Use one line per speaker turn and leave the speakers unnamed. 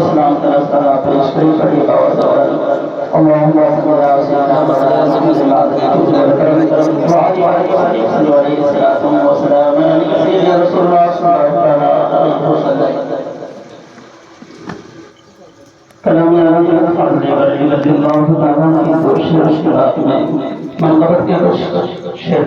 इस्लाम का सलाह पेश करी आवाज़ اللهم صل على سيدنا محمد وعلى آله وسلم سيدنا رسول الله صلى الله عليه وسلم كلام رب الفضل والعباد الله تعالى في كل شيء من قبل شيء